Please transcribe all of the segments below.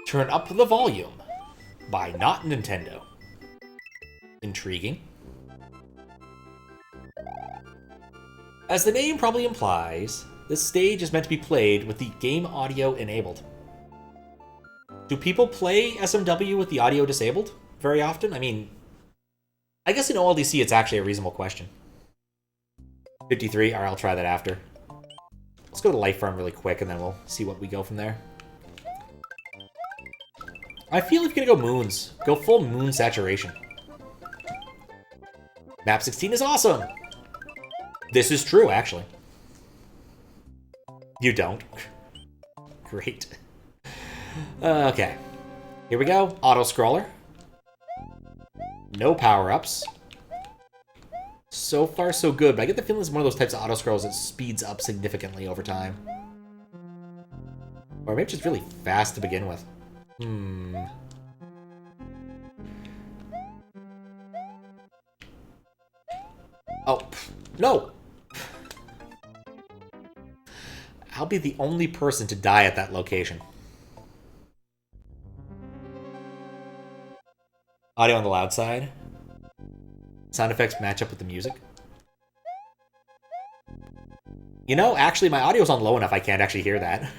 Turn Up the Volume by Not Nintendo. Intriguing. As the name probably implies, this stage is meant to be played with the game audio enabled. Do people play SMW with the audio disabled very often? I mean, I guess in OLDC it's actually a reasonable question. 53, alright, I'll try that after. Let's go to Life Farm really quick and then we'll see what we go from there. I feel like you're gonna go moons. Go full moon saturation. Map 16 is awesome! This is true, actually. You don't. Great. Okay. Here we go. Auto-scroller. No power-ups. So far, so good, but I get the feeling it's one of those types of auto-scrolls that speeds up significantly over time. Or maybe just really fast to begin with. Oh, no! I'll be the only person to die at that location. Audio on the loud side. Sound effects match up with the music. You know, actually, my audio's on low enough I can't actually hear that.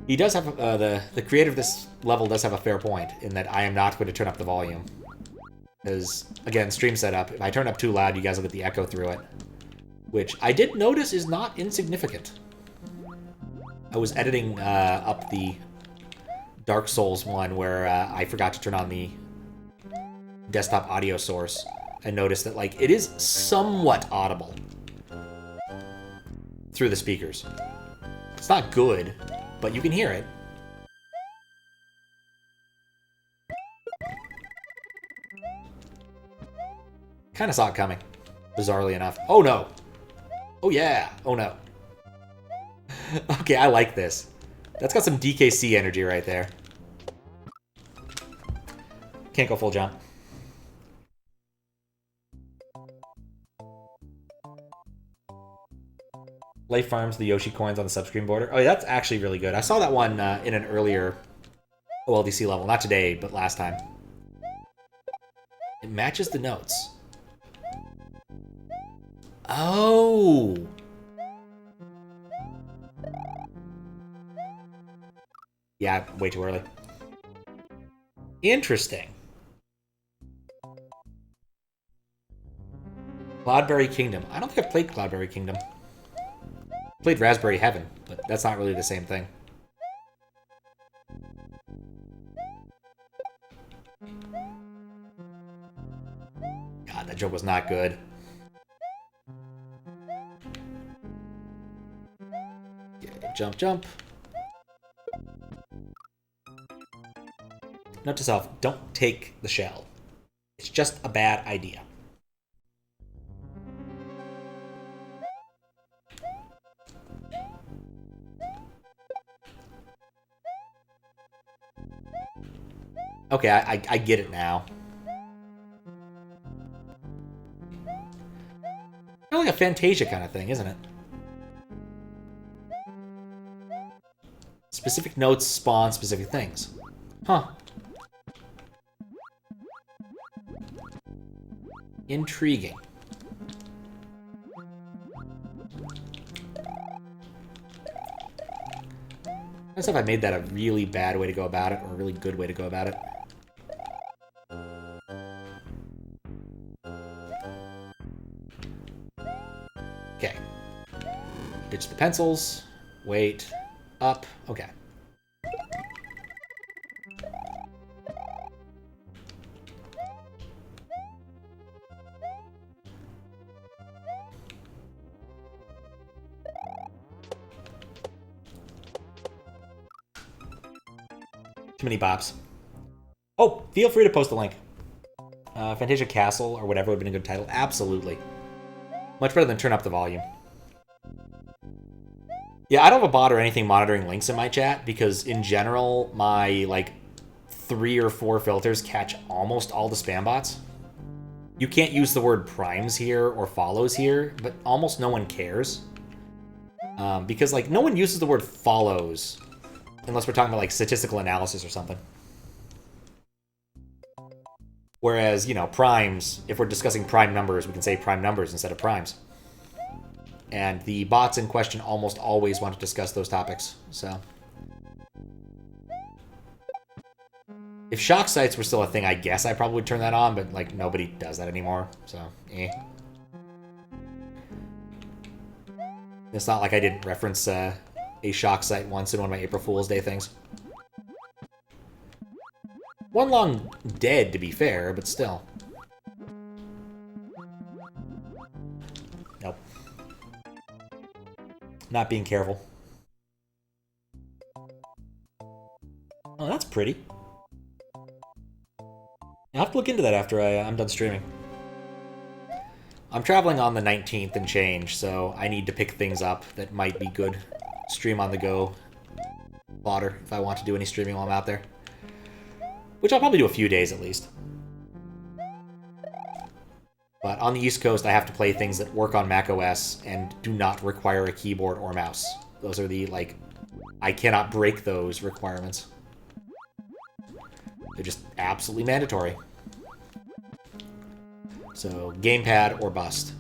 He does have, the creator of this level does have a fair point, in that I am not going to turn up the volume. Because, again, stream setup, if I turn up too loud, you guys will get the echo through it. Which I did notice is not insignificant. I was editing up the Dark Souls one where I forgot to turn on the desktop audio source and noticed that, like, it is somewhat audible through the speakers. It's not good, but you can hear it. Kind of saw it coming, bizarrely enough. Oh no! Oh yeah! Oh no. Okay, I like this. That's got some DKC energy right there. Can't go full jump. Life farms the Yoshi coins on the subscreen border. Oh, yeah, that's actually really good. I saw that one in an earlier OLDC level. Not today, but last time. It matches the notes. Oh! Yeah, way too early. Interesting. Cloudberry Kingdom. I don't think I've played Cloudberry Kingdom. Played Raspberry Heaven, but that's not really the same thing. God, that joke was not good. Okay, jump, jump. Note to self, don't take the shell. It's just a bad idea. Okay, I get it now. Kind of like a Fantasia kind of thing, isn't it? Specific notes spawn specific things. Huh. Intriguing. I guess if I made that a really bad way to go about it, or a really good way to go about it. Okay. Ditch the pencils. Wait. Up. Okay. Too many bops. Oh, feel free to post the link. Fantasia Castle or whatever would have been a good title. Absolutely. Much better than Turn Up the Volume. Yeah, I don't have a bot or anything monitoring links in my chat because in general, my like 3 or 4 filters catch almost all the spam bots. You can't use the word primes here or follows here, but almost no one cares. Because, like, no one uses the word follows unless we're talking about, like, statistical analysis or something. Whereas, you know, primes, if we're discussing prime numbers, we can say prime numbers instead of primes. And the bots in question almost always want to discuss those topics, so. If shock sites were still a thing, I guess I probably would turn that on, but, like, nobody does that anymore, so, eh. It's not like I didn't reference a shock site once in one of my April Fool's Day things. One long dead, to be fair, but still. Nope. Not being careful. Oh, that's pretty. I'll have to look into that after I'm done streaming. I'm traveling on the 19th and change, so I need to pick things up that might be good stream on the go fodder if I want to do any streaming while I'm out there. Which I'll probably do a few days at least. But on the East Coast, I have to play things that work on macOS and do not require a keyboard or mouse. Those are the, like, I cannot break those requirements. They're just absolutely mandatory. So, gamepad or bust.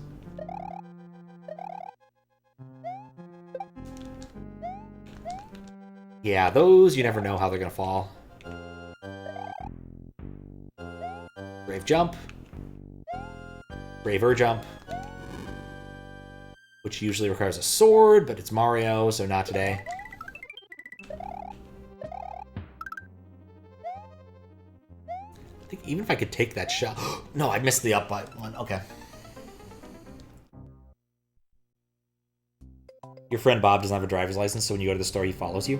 Yeah, those, you never know how they're gonna fall. Brave jump. Braver jump. Which usually requires a sword, but it's Mario, so not today. I think even if I could take that shot... No, I missed the up one. Okay. Your friend Bob doesn't have a driver's license, so when you go to the store, he follows you?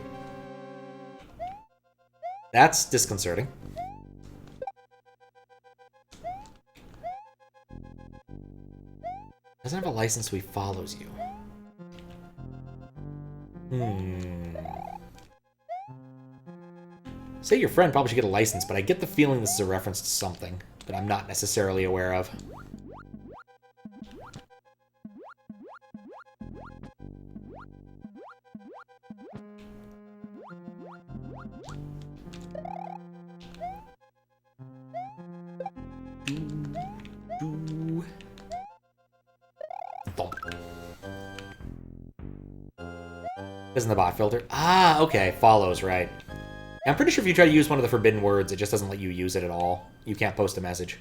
That's disconcerting. Doesn't have a license, so he follows you. Say your friend probably should get a license, but I get the feeling this is a reference to something that I'm not necessarily aware of. Isn't the bot filter? Ah, okay. Follows, right. I'm pretty sure if you try to use one of the forbidden words, it just doesn't let you use it at all. You can't post a message.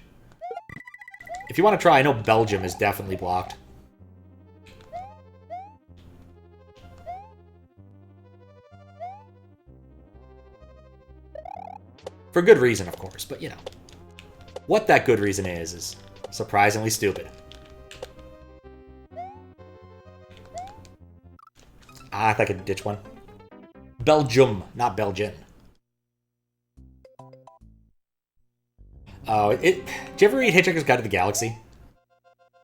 If you want to try, I know Belgium is definitely blocked. For good reason, of course, but you know. What that good reason is surprisingly stupid. Ah, I thought I could ditch one. Belgium, not Belgian. Oh, did you ever read Hitchhiker's Guide to the Galaxy?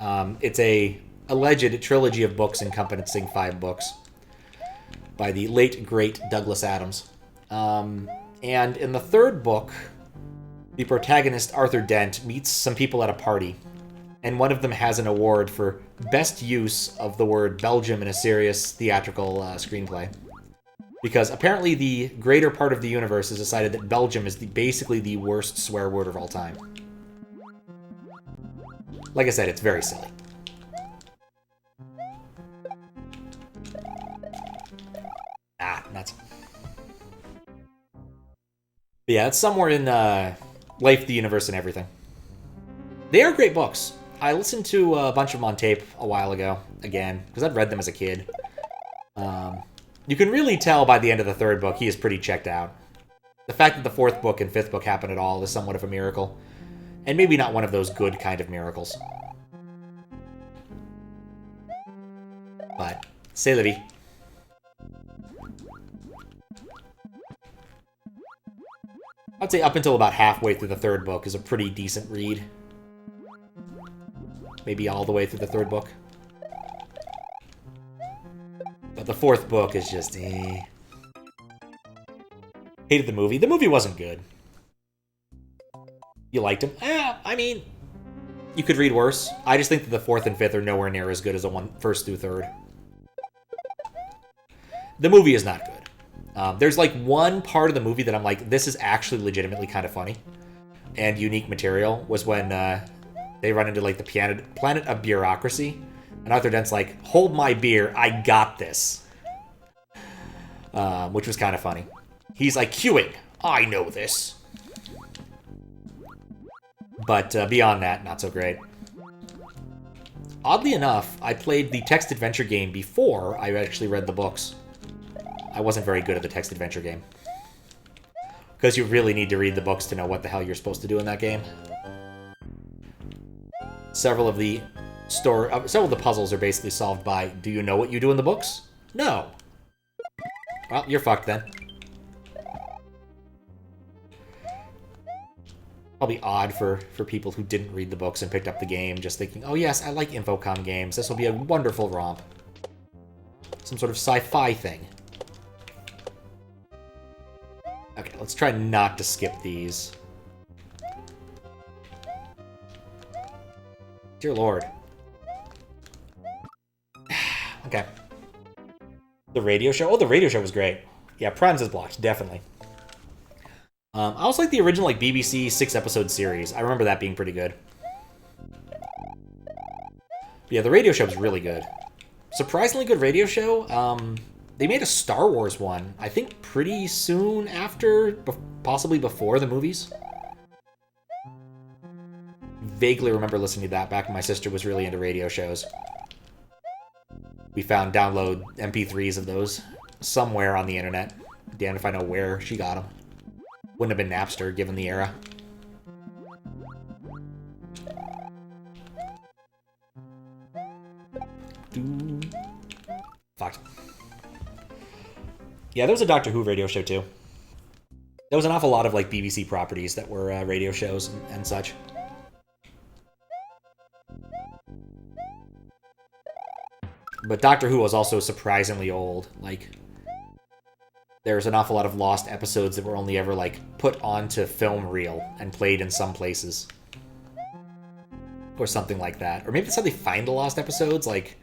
It's a alleged trilogy of books encompassing 5 books by the late, great Douglas Adams. And in the 3rd book, the protagonist, Arthur Dent, meets some people at a party, and one of them has an award for best use of the word Belgium in a serious theatrical screenplay. Because apparently the greater part of the universe has decided that Belgium is basically the worst swear word of all time. Like I said, it's very silly. Ah, nuts. But yeah, it's somewhere in Life, the Universe, and Everything. They are great books. I listened to a bunch of them on tape a while ago, again, because I'd read them as a kid. You can really tell by the end of the 3rd book he is pretty checked out. The fact that the 4th book and 5th book happen at all is somewhat of a miracle. And maybe not one of those good kind of miracles. But, c'est la vie. I'd say up until about halfway through the 3rd book is a pretty decent read. Maybe all the way through the 3rd book. But the 4th book is just, eh. Hated the movie. The movie wasn't good. You liked him? I mean, you could read worse. I just think that the 4th and 5th are nowhere near as good as the 1st through 3rd. The movie is not good. There's like one part of the movie that I'm like, this is actually legitimately kind of funny and unique material, was when they run into like the planet of bureaucracy, and Arthur Dent's like, hold my beer, I got this. Which was kind of funny. He's like, queuing, I know this. But beyond that, not so great. Oddly enough, I played the text adventure game before I actually read the books. I wasn't very good at the text adventure game. Because you really need to read the books to know what the hell you're supposed to do in that game. Several of the puzzles are basically solved by, do you know what you do in the books? No. Well, you're fucked then. Probably odd for people who didn't read the books and picked up the game, just thinking, oh yes, I like Infocom games. This will be a wonderful romp. Some sort of sci-fi thing. Okay, let's try not to skip these. Dear Lord. Okay. The radio show? Oh, the radio show was great. Yeah, Primes is blocked, definitely. I also like the original like BBC 6-episode series. I remember that being pretty good. But yeah, the radio show was really good. Surprisingly good radio show. They made a Star Wars one, I think pretty soon after, possibly before the movies. Vaguely remember listening to that back when my sister was really into radio shows. We found download MP3s of those somewhere on the internet. Damned if I know where she got them. Wouldn't have been Napster, given the era. Fucked. Yeah, there was a Doctor Who radio show, too. There was an awful lot of, like, BBC properties that were radio shows and such. But Doctor Who was also surprisingly old. Like, there's an awful lot of lost episodes that were only ever, like, put onto film reel and played in some places. Or something like that. Or maybe that's how they find the lost episodes, like,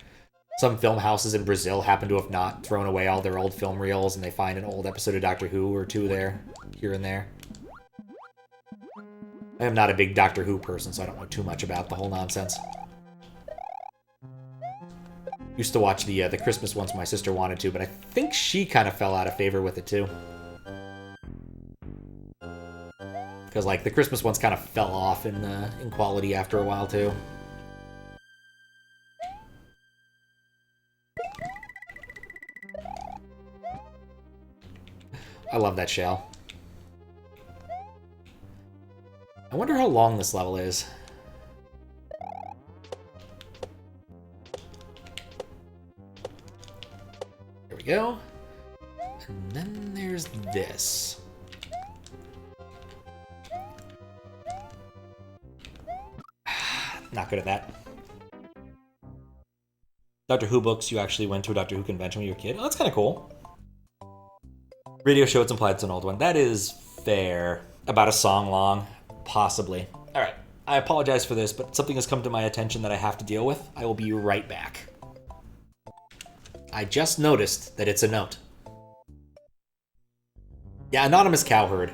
some film houses in Brazil happen to have not thrown away all their old film reels, and they find an old episode of Doctor Who or two there, here and there. I am not a big Doctor Who person, so I don't know too much about the whole nonsense. Used to watch the Christmas ones my sister wanted to, but I think she kind of fell out of favor with it too. Because like the Christmas ones kind of fell off in quality after a while too. I love that shell. I wonder how long this level is. There we go. And then there's this. Not good at that. Doctor Who books, you actually went to a Doctor Who convention when you were a kid. Oh, that's kind of cool. Radio show, it's implied it's an old one. That is fair. About a song long, possibly. All right, I apologize for this, but something has come to my attention that I have to deal with. I will be right back. I just noticed that it's a note. Yeah, Anonymous Cowherd.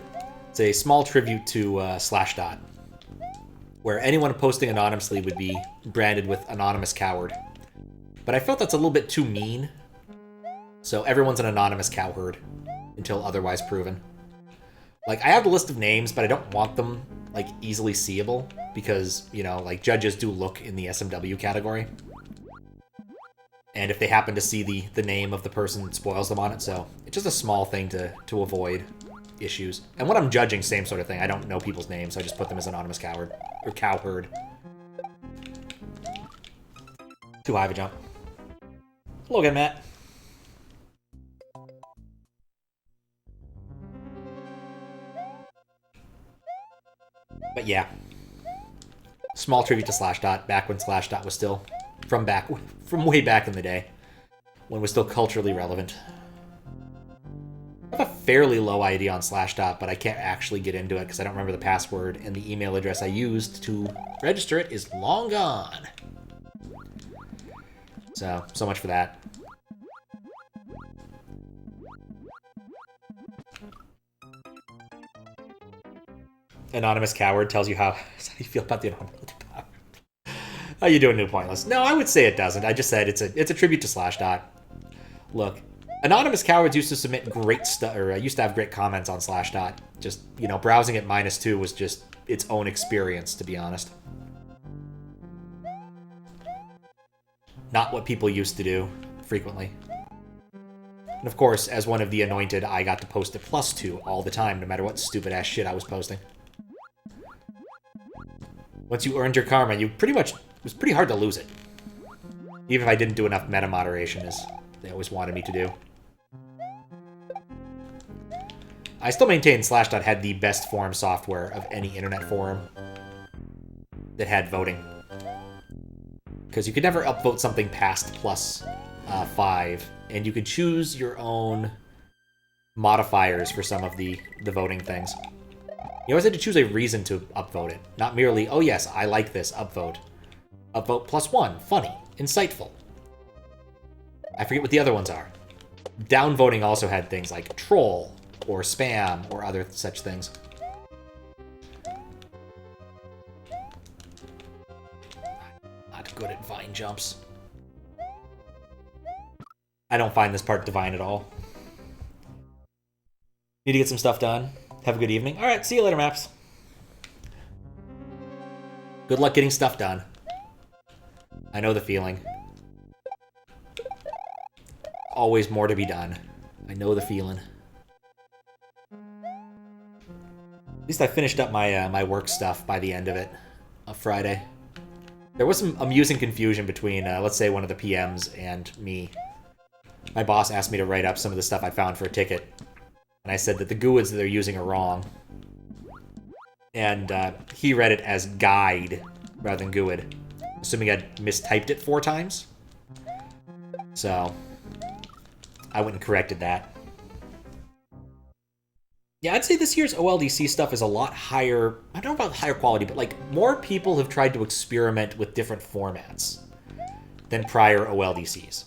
It's a small tribute to Slashdot, where anyone posting anonymously would be branded with Anonymous Coward. But I felt that's a little bit too mean, so everyone's an Anonymous Cowherd until otherwise proven. Like, I have the list of names, but I don't want them, like, easily seeable, because, you know, like, judges do look in the SMW category. And if they happen to see the name of the person, it spoils them on it, so it's just a small thing to avoid issues. And when I'm judging, same sort of thing. I don't know people's names, so I just put them as Anonymous Coward, or Cowherd. Too high of a jump. Hello again, Matt. But yeah, small tribute to Slashdot, back when Slashdot was still, from way back in the day, when it was still culturally relevant. I have a fairly low ID on Slashdot, but I can't actually get into it because I don't remember the password, and the email address I used to register it is long gone. So much for that. Anonymous Coward tells you how you feel about the anonymous power. How you doing, New Pointless? No, I would say it doesn't. I just said it's a tribute to Slashdot. Look, Anonymous Cowards used to submit great stuff, or used to have great comments on Slashdot. Just, you know, browsing at -2 was just its own experience, to be honest. Not what people used to do, frequently. And of course, as one of the anointed, I got to post at +2 all the time, no matter what stupid-ass shit I was posting. Once you earned your karma, you pretty much... It was pretty hard to lose it. Even if I didn't do enough meta moderation, as they always wanted me to do. I still maintain Slashdot had the best forum software of any internet forum that had voting. Because you could never upvote something past +5, and you could choose your own modifiers for some of the voting things. You always had to choose a reason to upvote it, not merely, oh yes, I like this, upvote. Upvote +1, funny, insightful. I forget what the other ones are. Downvoting also had things like troll, or spam, or other such things. Not good at vine jumps. I don't find this part divine at all. Need to get some stuff done. Have a good evening. Alright, see you later, Maps. Good luck getting stuff done. I know the feeling. Always more to be done. I know the feeling. At least I finished up my my work stuff by the end of it, on Friday. There was some amusing confusion between, let's say, one of the PMs and me. My boss asked me to write up some of the stuff I found for a ticket, and I said that the GUIDs that they're using are wrong. And he read it as guide rather than GUID, assuming I'd mistyped it 4 times. So I went and corrected that. Yeah, I'd say this year's OLDC stuff is a lot higher, I don't know about higher quality, but like more people have tried to experiment with different formats than prior OLDCs.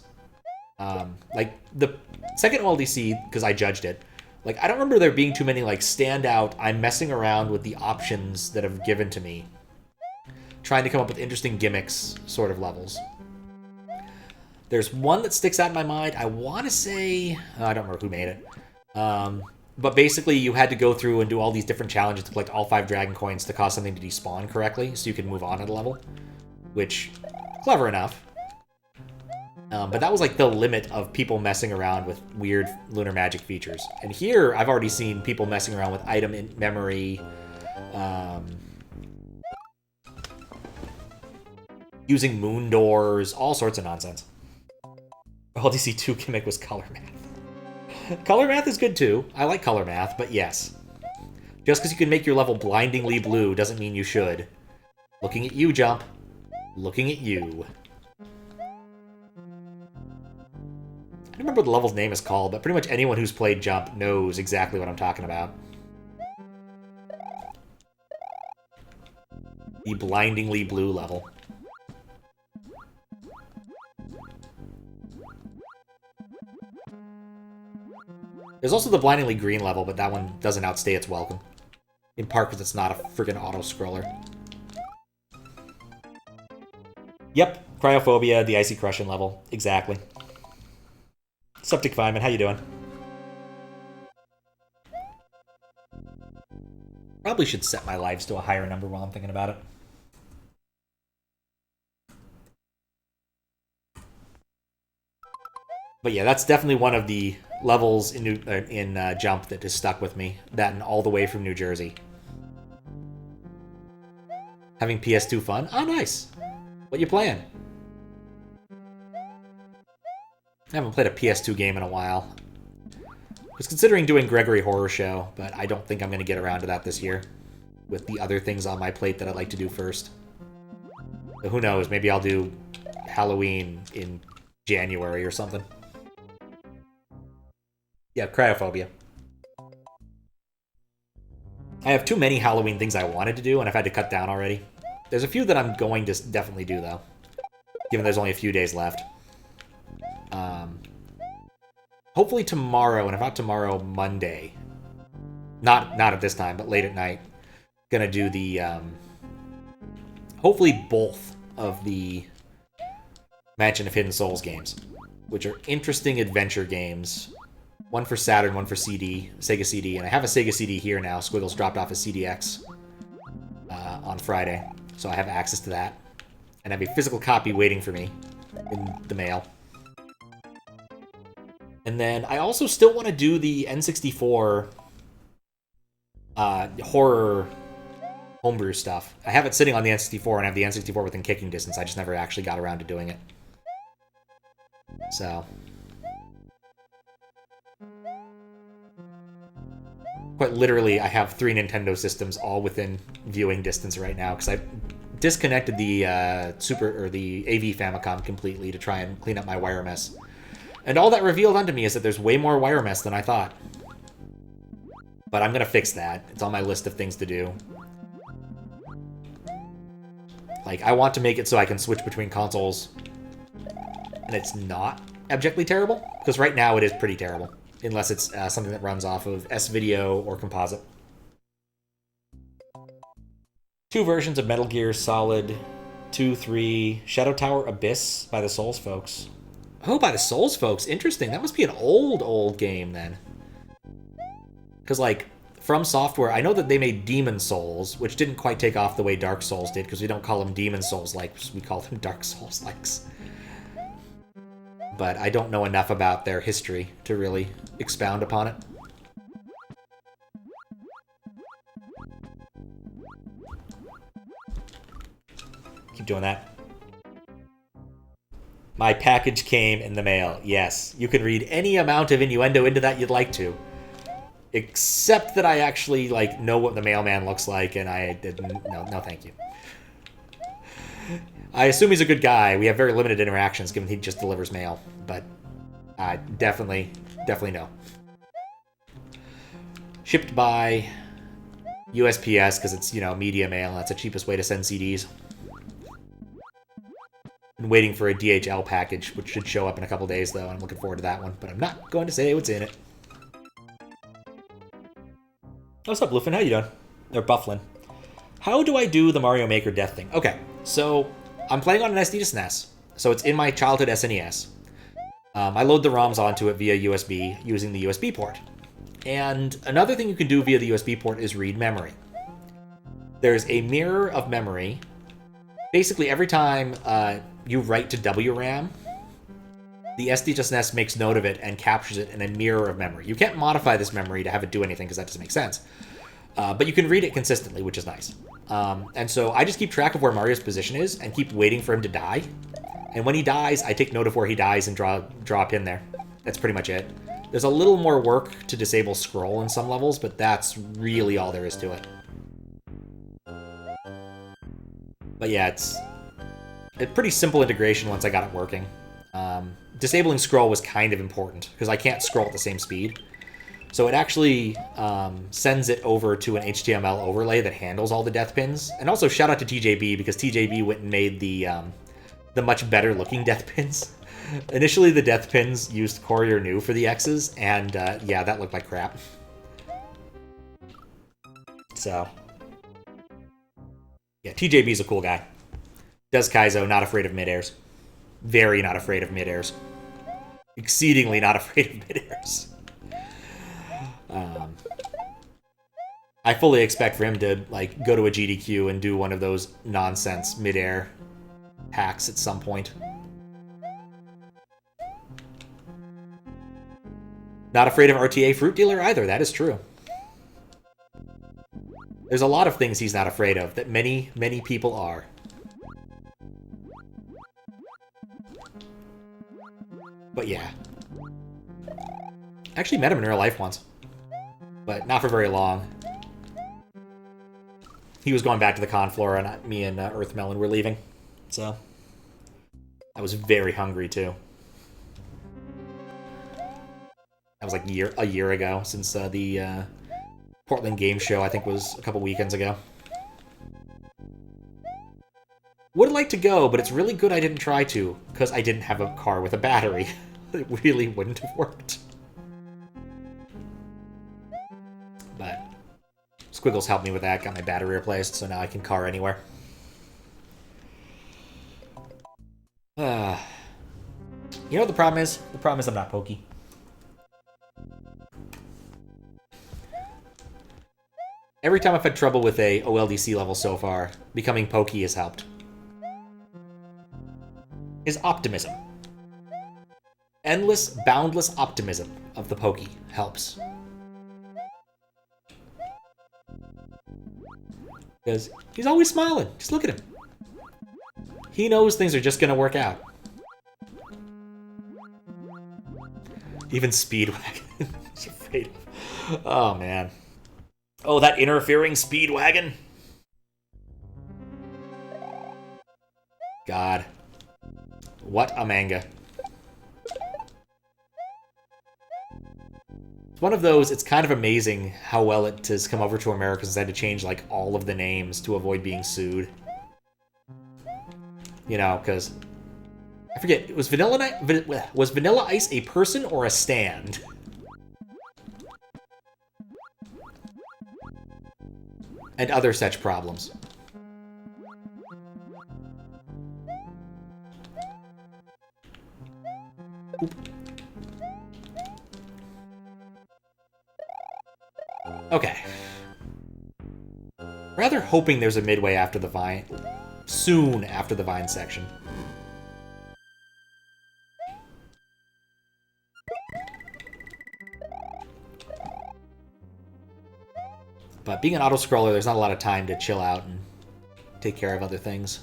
Like the second OLDC, because I judged it, like I don't remember there being too many like standout, I'm messing around with the options that have given to me, trying to come up with interesting gimmicks sort of levels. There's one that sticks out in my mind. I want to say, I don't remember who made it. But basically, you had to go through and do all these different challenges to collect all 5 dragon coins to cause something to despawn correctly, so you could move on at a level. Which, clever enough. But that was like the limit of people messing around with weird lunar magic features. And here, I've already seen people messing around with item in memory, using moon doors, all sorts of nonsense. OLDC2 gimmick was color math. Color math is good too. I like color math, but yes. Just because you can make your level blindingly blue doesn't mean you should. Looking at you, Jump. Looking at you. I don't remember what the level's name is called, but pretty much anyone who's played Jump knows exactly what I'm talking about. The blindingly blue level. There's also the blindingly green level, but that one doesn't outstay its welcome. In part because it's not a friggin' auto-scroller. Yep, Cryophobia, the Icy Crushing level. Exactly. Septic Feynman, how you doing? Probably should set my lives to a higher number while I'm thinking about it. But yeah, that's definitely one of the levels in Jump that has stuck with me. That and All the Way from New Jersey. Having PS2 fun? Oh, nice. What you playing? I haven't played a PS2 game in a while. I was considering doing Gregory Horror Show, but I don't think I'm going to get around to that this year. With the other things on my plate that I'd like to do first. So who knows, maybe I'll do Halloween in January or something. Yeah, Cryophobia. I have too many Halloween things I wanted to do, and I've had to cut down already. There's a few that I'm going to definitely do, though. Given there's only a few days left. Hopefully tomorrow, and if not tomorrow, Monday. Not at this time, but late at night. gonna do the, hopefully both of the Mansion of Hidden Souls games, which are interesting adventure games. One for Saturn, one for CD, Sega CD, and I have a Sega CD here now. Squiggles dropped off a CDX on Friday, so I have access to that. And I have a physical copy waiting for me in the mail. And then I also still want to do the N64 horror homebrew stuff. I have it sitting on the N64, and I have the N64 within kicking distance. I just never actually got around to doing it. So... quite literally, I have 3 Nintendo systems all within viewing distance right now, because I disconnected the the AV Famicom completely to try and clean up my wire mess. And all that revealed unto me is that there's way more wire mess than I thought. But I'm gonna fix that. It's on my list of things to do. Like, I want to make it so I can switch between consoles, and it's not abjectly terrible, because right now it is pretty terrible. Unless it's something that runs off of S-Video or Composite. 2 versions of Metal Gear Solid 2, 3, Shadow Tower Abyss by the Souls folks. Oh, by the Souls folks. Interesting. That must be an old game then. Because, like, From Software, I know that they made Demon Souls, which didn't quite take off the way Dark Souls did, because we don't call them Demon Souls-likes, we call them Dark Souls-likes. But I don't know enough about their history to really expound upon it. Keep doing that. My package came in the mail. Yes, you can read any amount of innuendo into that you'd like to. Except that I actually, like, know what the mailman looks like, and I didn't... No, thank you. I assume he's a good guy. We have very limited interactions, given he just delivers mail. But definitely no. Shipped by USPS, because it's, you know, media mail. That's the cheapest way to send CDs. I'm waiting for a DHL package, which should show up in a couple days, though. I'm looking forward to that one. But I'm not going to say what's in it. What's up, Bluefin? How you doing? Or Bufflin. How do I do the Mario Maker death thing? Okay, so... I'm playing on an SD to SNES, so it's in my childhood SNES. I load the ROMs onto it via USB using the USB port. And another thing you can do via the USB port is read memory. There's a mirror of memory. Basically, every time you write to WRAM, the SD to SNES makes note of it and captures it in a mirror of memory. You can't modify this memory to have it do anything, because that doesn't make sense. But you can read it consistently, which is nice. And so I just keep track of where Mario's position is and keep waiting for him to die. And when he dies, I take note of where he dies and draw a pin there. That's pretty much it. There's a little more work to disable scroll in some levels, but that's really all there is to it. But yeah, it's a pretty simple integration once I got it working. Disabling scroll was kind of important, because I can't scroll at the same speed. So it actually sends it over to an HTML overlay that handles all the death pins. And also shout out to TJB, because TJB went and made the much better looking death pins. Initially the death pins used Courier New for the X's, and yeah, that looked like crap. So, yeah, TJB's a cool guy. Does Kaizo, not afraid of mid-airs. Very not afraid of mid-airs. Exceedingly not afraid of mid-airs. I fully expect for him to, like, go to a GDQ and do one of those nonsense mid-air hacks at some point. Not afraid of RTA Fruit Dealer either, that is true. There's a lot of things he's not afraid of that many, many people are. But yeah. I actually met him in real life once. But not for very long. He was going back to the con floor, and me and Earthmelon were leaving. So, I was very hungry, too. That was like a year ago, since the Portland Game Show, I think, was a couple weekends ago. Would like to go, but it's really good I didn't try to, because I didn't have a car with a battery. It really wouldn't have worked. But Squiggles helped me with that, got my battery replaced, so now I can car anywhere. You know what the problem is? The problem is I'm not pokey. Every time I've had trouble with a OLDC level so far, becoming pokey has helped. Is optimism. Endless, boundless optimism of the pokey helps. Because he's always smiling. Just look at him. He knows things are just going to work out. Even Speedwagon is afraid of. Oh, man. Oh, that interfering Speedwagon. God. What a manga. It's one of those, it's kind of amazing how well it has come over to America since I had to change, like, all of the names to avoid being sued. You know, because... I forget, was Vanilla Ice a person or a stand? And other such problems. Oop. Okay. Rather hoping there's a midway after the vine. Soon after the vine section. But being an auto-scroller, there's not a lot of time to chill out and take care of other things.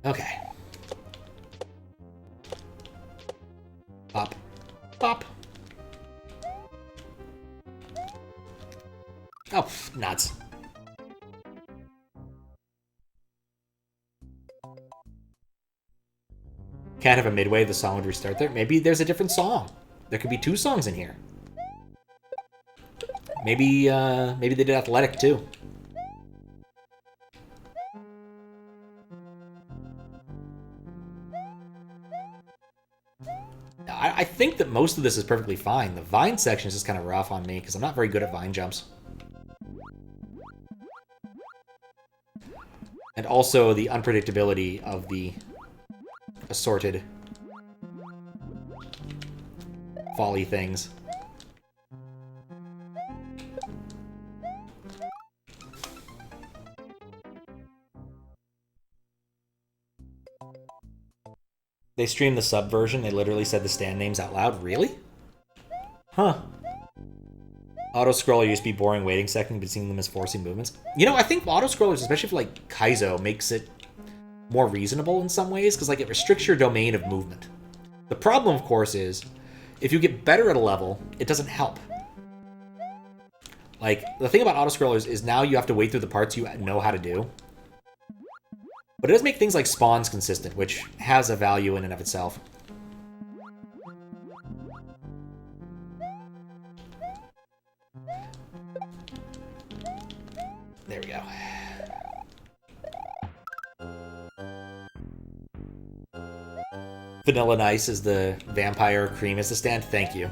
Okay. Pop. Pop. Oh, nuts. Can't have a midway, the song would restart there. Maybe there's a different song. There could be 2 songs in here. Maybe, maybe they did Athletic, too. I think that most of this is perfectly fine. The vine section is just kind of rough on me, because I'm not very good at vine jumps. And also the unpredictability of the assorted folly things. They streamed the sub version. They literally said the stand names out loud. Really? Huh. Auto-scroller used to be boring waiting second, but seeing them as forcing movements. You know, I think auto-scrollers, especially for, like, Kaizo, makes it more reasonable in some ways, because, like, it restricts your domain of movement. The problem, of course, is if you get better at a level, it doesn't help. Like, the thing about auto-scrollers is now you have to wait through the parts you know how to do. But it does make things like spawns consistent, which has a value in and of itself. There we go. Vanilla Nice is the vampire, cream is the stand. Thank you.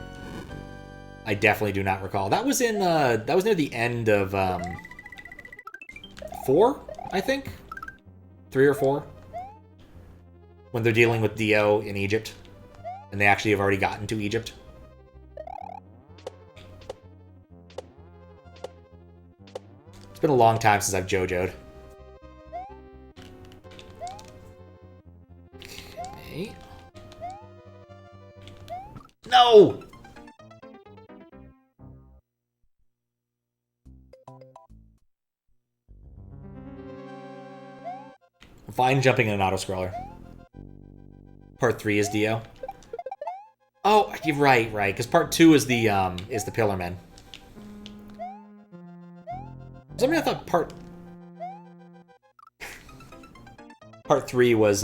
I definitely do not recall. That was in that was near the end of 4, I think. 3 or 4. When they're dealing with Dio in Egypt. And they actually have already gotten to Egypt. It's been a long time since I've JoJo'd. Okay. No! Vine jumping in an auto-scroller. Part 3 is Dio. Oh, you're right, because part 2 is the Pillarmen. For some reason I thought part 3 was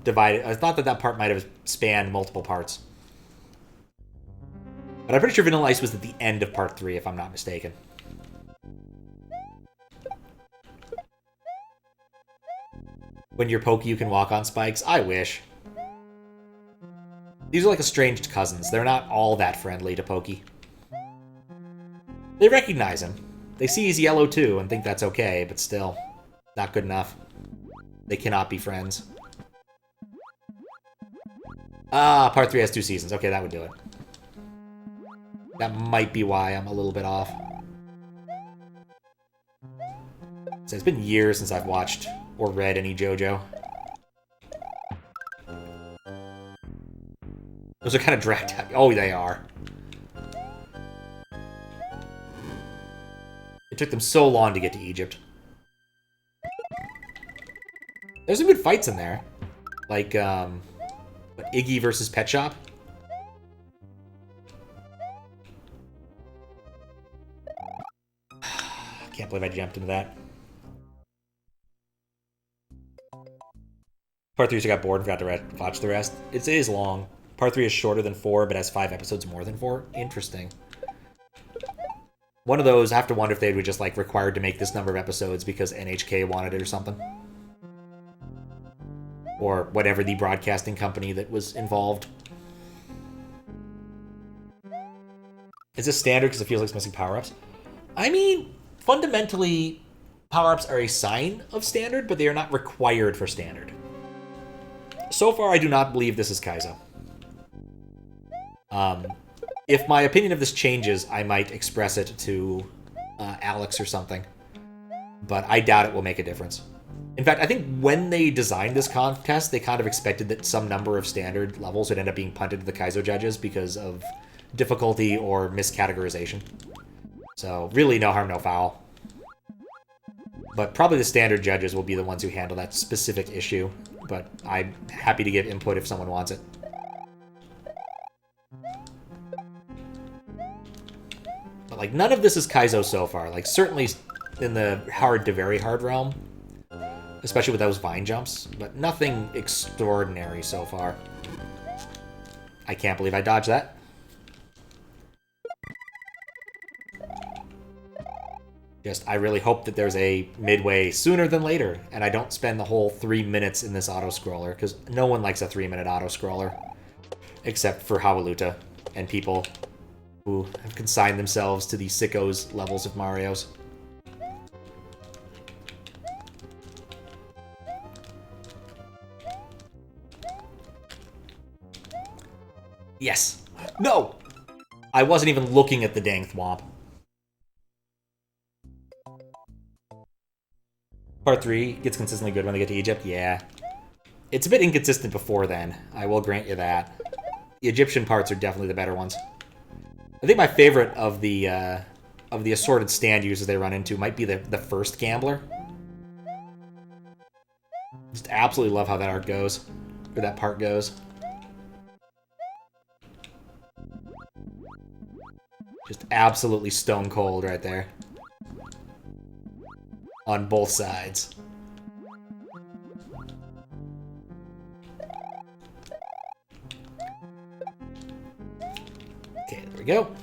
divided. I thought that part might have spanned multiple parts. But I'm pretty sure Vanilla Ice was at the end of part 3, if I'm not mistaken. When you're pokey, you can walk on spikes. I wish. These are like estranged cousins. They're not all that friendly to Pokey. They recognize him. They see he's yellow too and think that's okay, but still, not good enough. They cannot be friends. Ah, part 3 has 2 seasons. Okay, that would do it. That might be why I'm a little bit off. So it's been years since I've watched or read any JoJo. Those are kind of dragged out. Oh, they are. It took them so long to get to Egypt. There's some good fights in there. Like, Iggy versus Pet Shop. Can't believe I jumped into that. Part 3, so I got bored and forgot to watch the rest. It is long. Part 3 is shorter than 4, but has 5 episodes more than 4. Interesting. One of those, I have to wonder if they were just, like, required to make this number of episodes because NHK wanted it or something. Or whatever the broadcasting company that was involved. Is this standard because it feels like it's missing power-ups? I mean, fundamentally, power-ups are a sign of standard, but they are not required for standard. So far, I do not believe this is Kaizo. If my opinion of this changes, I might express it to Alex or something. But I doubt it will make a difference. In fact, I think when they designed this contest, they kind of expected that some number of standard levels would end up being punted to the Kaizo judges because of difficulty or miscategorization. So, really, no harm, no foul. But probably the standard judges will be the ones who handle that specific issue. But I'm happy to give input if someone wants it. But, like, none of this is Kaizo so far. Like, certainly in the hard to very hard realm. Especially with those vine jumps. But nothing extraordinary so far. I can't believe I dodged that. Just, I really hope that there's a midway sooner than later, and I don't spend the whole 3 minutes in this auto-scroller, because no one likes a 3-minute auto-scroller. Except for Hawaluta and people who have consigned themselves to the sickos levels of Mario's. Yes! No! I wasn't even looking at the dang thwomp. Part 3 gets consistently good when they get to Egypt. Yeah. It's a bit inconsistent before then. I will grant you that. The Egyptian parts are definitely the better ones. I think my favorite of the assorted stand users they run into might be the first gambler. Just absolutely love how that arc goes. Or that part goes. Just absolutely stone cold right there. On both sides. Okay, there we go.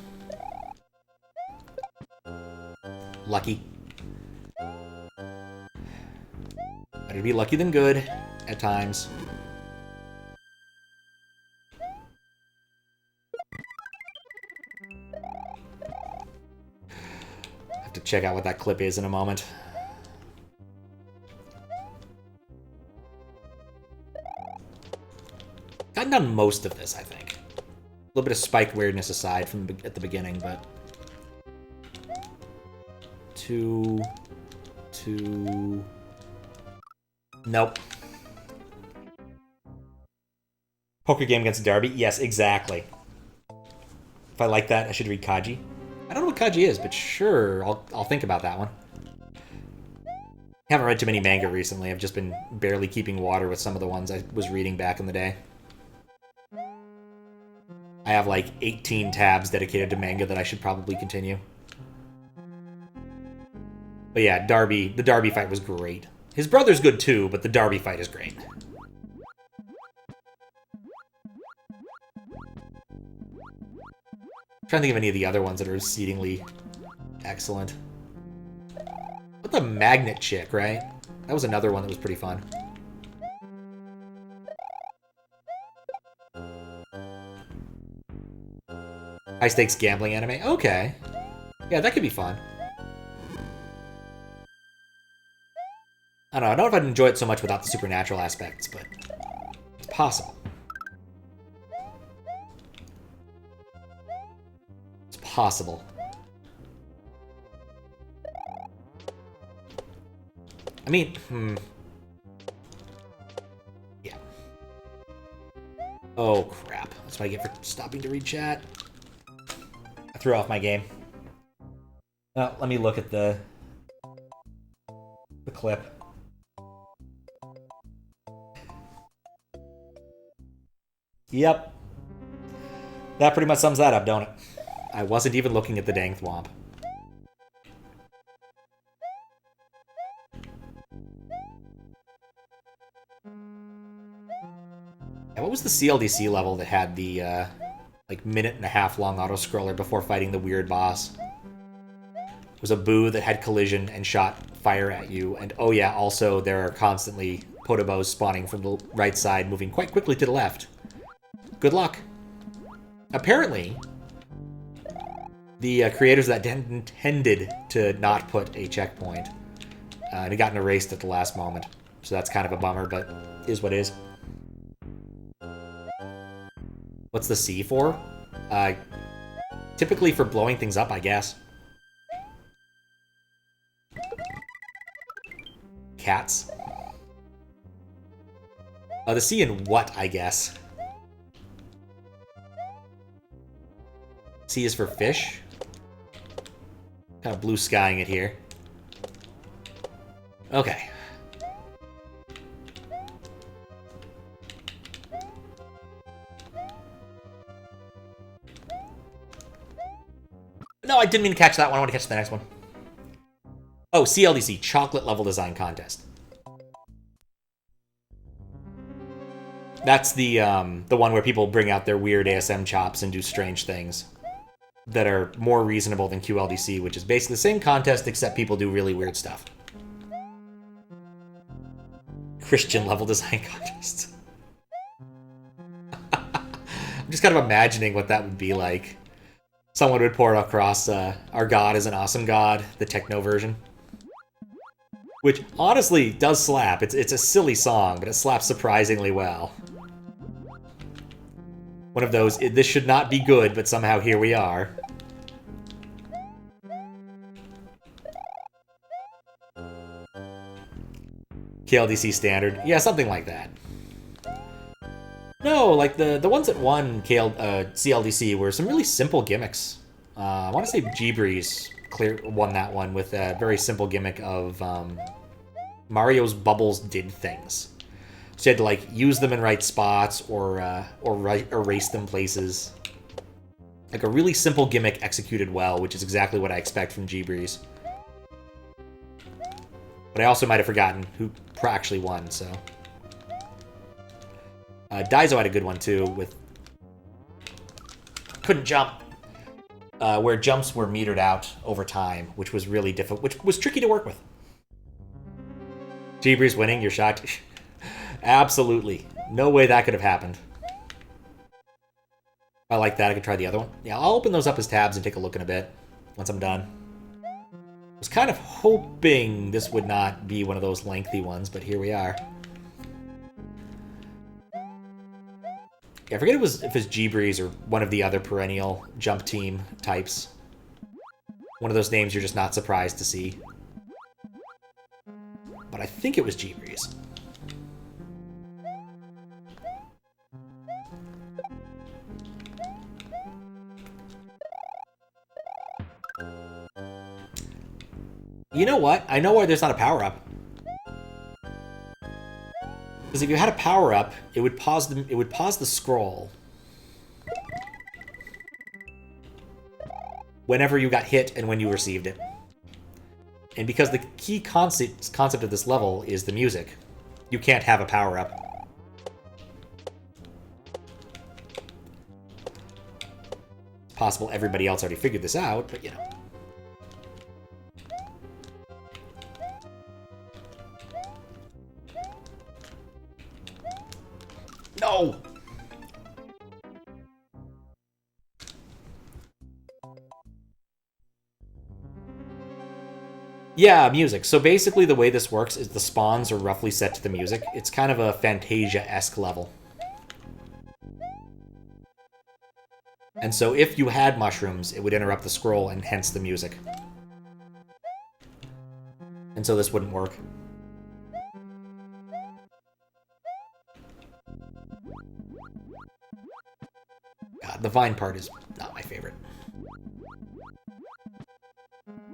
Lucky. Better be lucky than good at times. Have to check out what that clip is in a moment. Gotten done most of this, I think. A little bit of spike weirdness aside from at the beginning, but... Two... Nope. Poker game against Darby? Yes, exactly. If I like that, I should read Kaji. I don't know what Kaji is, but sure, I'll think about that one. I haven't read too many manga recently. I've just been barely keeping water with some of the ones I was reading back in the day. I have like 18 tabs dedicated to manga that I should probably continue. But yeah, the Darby fight was great. His brother's good too, but the Darby fight is great. I'm trying to think of any of the other ones that are exceedingly excellent. What the magnet chick, right? That was another one that was pretty fun. High stakes gambling anime? Okay. Yeah, that could be fun. I don't know. I don't know if I'd enjoy it so much without the supernatural aspects, but it's possible. It's possible. I mean, yeah. Oh, crap. That's what I get for stopping to read chat. I threw off my game. Oh, let me look at the clip. Yep. That pretty much sums that up, don't it? I wasn't even looking at the dang thwomp. And what was the CLDC level that had the, like, minute-and-a-half long auto-scroller before fighting the weird boss? It was a boo that had collision and shot fire at you, and oh yeah, also there are constantly potobos spawning from the right side, moving quite quickly to the left. Good luck. Apparently, the creators of that intended to not put a checkpoint, and it got erased at the last moment. So that's kind of a bummer, but is what is. What's the C for? Typically for blowing things up, I guess. Cats. The C in what, I guess? C is for fish. Kind of blue skying it here. Okay. No, I didn't mean to catch that one. I want to catch the next one. Oh, CLDC, Chocolate Level Design Contest. That's the one where people bring out their weird ASM chops and do strange things that are more reasonable than QLDC, which is basically the same contest except people do really weird stuff. Christian Level Design Contest. I'm just kind of imagining what that would be like. Someone would pour across Our God is an Awesome God, the techno version. Which, honestly, does slap. It's a silly song, but it slaps surprisingly well. One of those, this should not be good, but somehow here we are. KLDC standard. Yeah, something like that. No, like the ones that won CLDC were some really simple gimmicks. I want to say G-Breeze won that one with a very simple gimmick of Mario's bubbles did things. So you had to like use them in right spots or erase them places. Like a really simple gimmick executed well, which is exactly what I expect from G-Breeze. But I also might have forgotten who actually won, so. Daizo had a good one too with couldn't jump. Where jumps were metered out over time, which was really difficult, which was tricky to work with. G-Breeze winning, you're shocked? Absolutely. No way that could have happened. I like that. I could try the other one. Yeah, I'll open those up as tabs and take a look in a bit once I'm done. I was kind of hoping this would not be one of those lengthy ones, but here we are. Yeah, I forget if it was G-Breeze or one of the other perennial jump team types. One of those names you're just not surprised to see. But I think it was G-Breeze. You know what? I know why there's not a power-up. Because if you had a power-up, it would pause the scroll whenever you got hit and when you received it. And because the key concept of this level is the music, you can't have a power-up. It's possible everybody else already figured this out, but you know. No! Yeah, music. So basically the way this works is the spawns are roughly set to the music. It's kind of a Fantasia-esque level. And so if you had mushrooms, it would interrupt the scroll and hence the music. And so this wouldn't work. God, the vine part is not my favorite.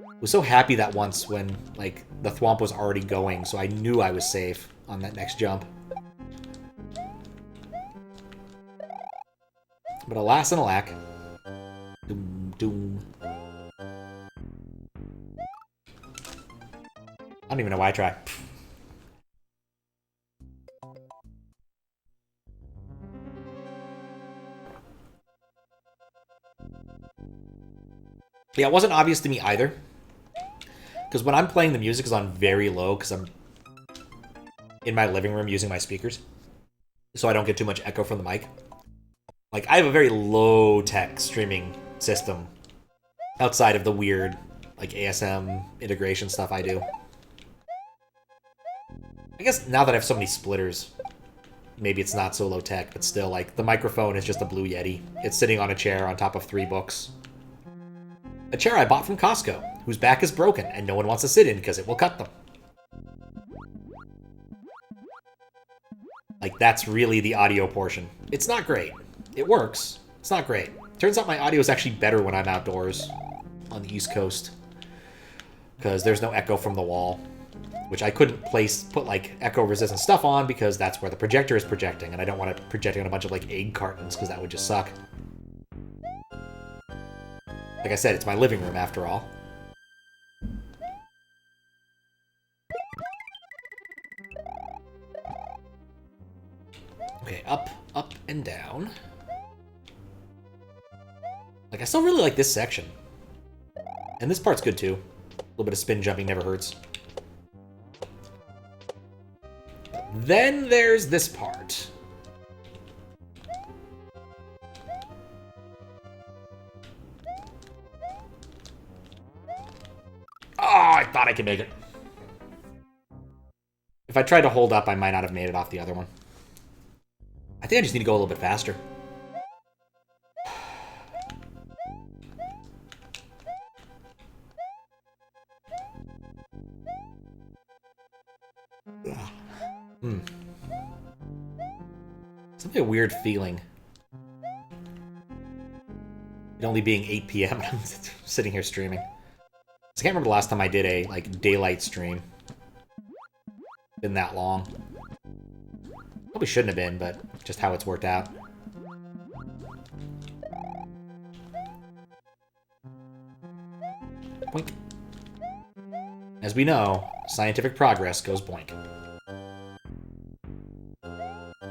I was so happy that once when, like, the thwomp was already going, so I knew I was safe on that next jump. But alas and alack. Doom, doom. I don't even know why I try. Yeah, it wasn't obvious to me either. Because when I'm playing, the music is on very low because I'm in my living room using my speakers. So I don't get too much echo from the mic. Like, I have a very low-tech streaming system outside of the weird, like, ASM integration stuff I do. I guess now that I have so many splitters, maybe it's not so low-tech, but still, like, the microphone is just a Blue Yeti. It's sitting on a chair on top of 3 books. A chair I bought from Costco, whose back is broken and no one wants to sit in because it will cut them. Like, that's really the audio portion. It's not great. It works. It's not great. Turns out my audio is actually better when I'm outdoors on the East Coast. Because there's no echo from the wall. Which I couldn't put, like, echo-resistant stuff on because that's where the projector is projecting. And I don't want it projecting on a bunch of, like, egg cartons because that would just suck. Like I said, it's my living room after all. Okay, up, up, and down. Like, I still really like this section. And this part's good, too. A little bit of spin jumping never hurts. Then there's this part. Oh, I thought I could make it. If I tried to hold up, I might not have made it off the other one. I think I just need to go a little bit faster. Something a weird feeling. It only being 8 p.m. I'm sitting here streaming. I can't remember the last time I did a, like, daylight stream. Been that long. Probably shouldn't have been, but just how it's worked out. Boink. As we know, scientific progress goes boink.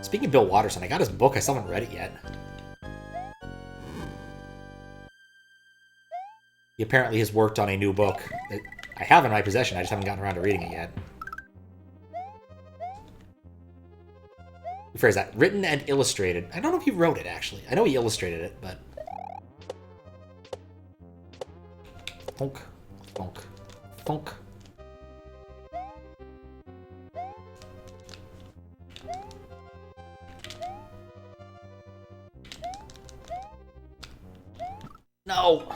Speaking of Bill Watterson, I got his book. I still haven't read it yet. He apparently has worked on a new book that I have in my possession. I just haven't gotten around to reading it yet. Rephrase that. Written and illustrated. I don't know if he wrote it, actually. I know he illustrated it, but... Thunk. Thunk. Thunk. No!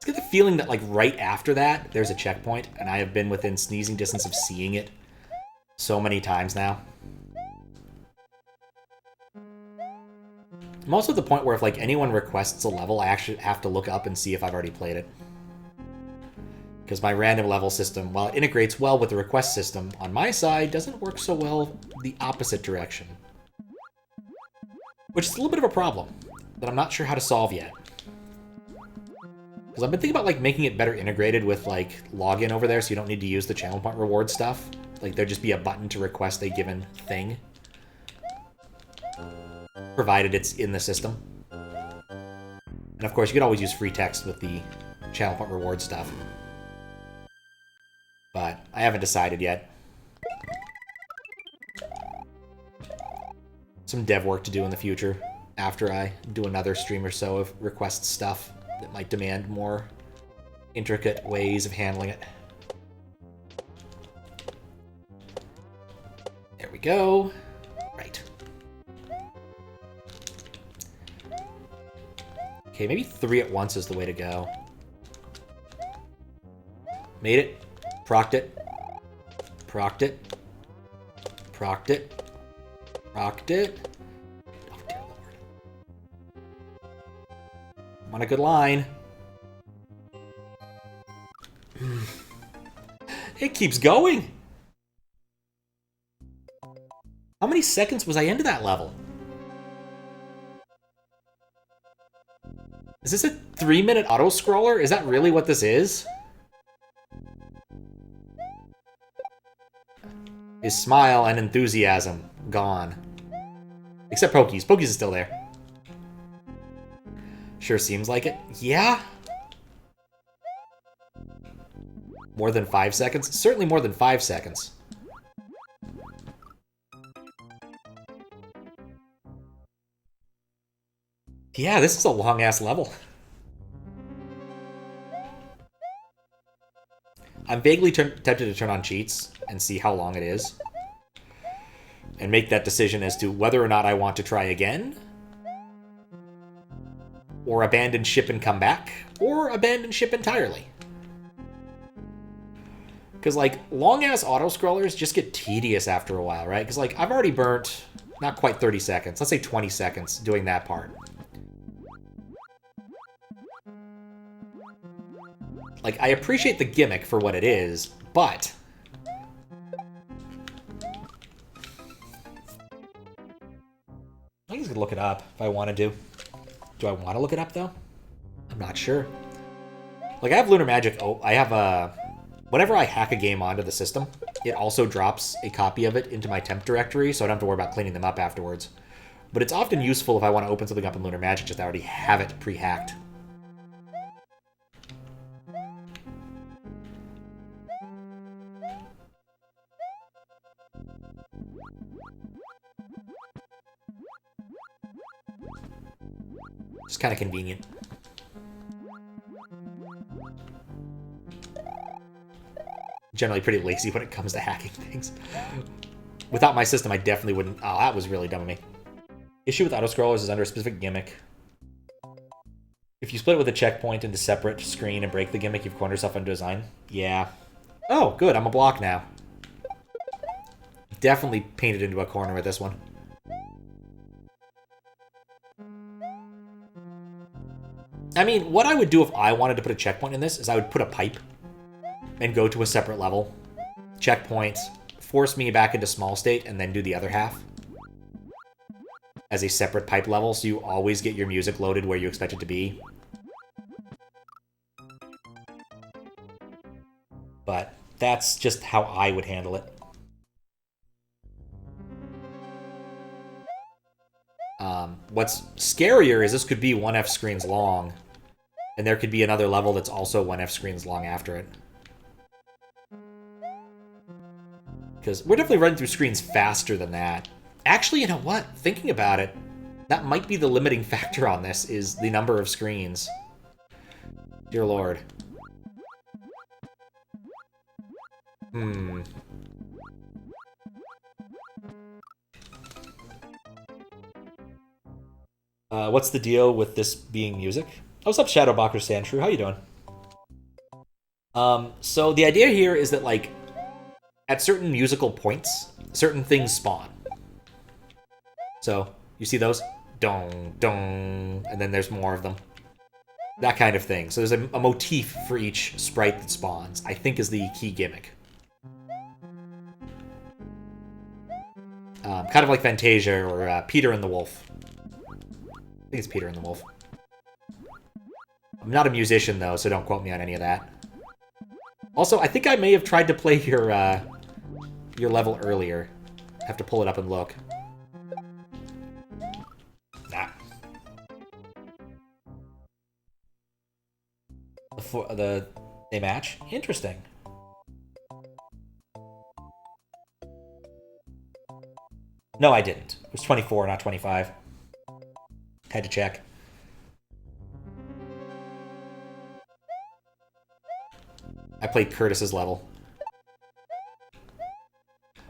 Get the feeling that, like, right after that, there's a checkpoint, and I have been within sneezing distance of seeing it so many times now. I'm also at the point where if, like, anyone requests a level, I actually have to look up and see if I've already played it. Because my random level system, while it integrates well with the request system, on my side, doesn't work so well the opposite direction. Which is a little bit of a problem that I'm not sure how to solve yet. Because I've been thinking about, like, making it better integrated with, like, login over there so you don't need to use the channel point reward stuff. Like, there'd just be a button to request a given thing. Provided it's in the system. And of course, you could always use free text with the channel point reward stuff. But I haven't decided yet. Some dev work to do in the future. after I do another stream or so of request stuff that might demand more intricate ways of handling it. There we go. Right. Okay, maybe 3 at once is the way to go. Made it. Procced it. Procced it. Procced it. Procced it. Oh, dear Lord. I'm on a good line. It keeps going. How many seconds was I into that level? Is this a 3-minute auto-scroller? Is that really what this is? His smile and enthusiasm gone. Except Pokies. Pokies is still there. Sure seems like it. Yeah? More than 5 seconds? Certainly more than 5 seconds. Yeah, this is a long-ass level. I'm vaguely tempted to turn on cheats and see how long it is. And make that decision as to whether or not I want to try again. Or abandon ship and come back. Or abandon ship entirely. Because, like, long-ass auto-scrollers just get tedious after a while, right? Because, like, I've already burnt not quite 30 seconds. Let's say 20 seconds doing that part. Like, I appreciate the gimmick for what it is, but... I think I could look it up if I wanted to. Do I want to look it up, though? I'm not sure. Like, I have Lunar Magic... Oh, I have a... Whenever I hack a game onto the system, it also drops a copy of it into my temp directory, so I don't have to worry about cleaning them up afterwards. But it's often useful if I want to open something up in Lunar Magic, just to already have it pre-hacked. It's kind of convenient. Generally pretty lazy when it comes to hacking things. Without my system, I definitely wouldn't... Oh, that was really dumb of me. Issue with autoscrollers is under a specific gimmick. If you split it with a checkpoint into separate screen and break the gimmick, you've cornered yourself into design. Yeah. Oh, good. I'm a block now. Definitely painted into a corner with this one. I mean, what I would do if I wanted to put a checkpoint in this is I would put a pipe and go to a separate level. Checkpoint, force me back into small state, and then do the other half as a separate pipe level, so you always get your music loaded where you expect it to be. But that's just how I would handle it. What's scarier is this could be 1F screens long, and there could be another level that's also 1F screens long after it. Because we're definitely running through screens faster than that. Actually, you know what? Thinking about it, that might be the limiting factor on this, is the number of screens. Dear Lord. What's the deal with this being music? Oh, what's up, Shadowbocker Sandshrew? How you doing? So the idea here is that, like, at certain musical points, certain things spawn. So, you see those? Dong, dong, and then there's more of them. That kind of thing. So there's a motif for each sprite that spawns, I think is the key gimmick. Kind of like Fantasia or Peter and the Wolf. I think it's Peter and the Wolf. I'm not a musician, though, so don't quote me on any of that. Also, I think I may have tried to play your level earlier. I have to pull it up and look. Nah. They match? Interesting. No, I didn't. It was 24, not 25. Had to check. I played Curtis's level.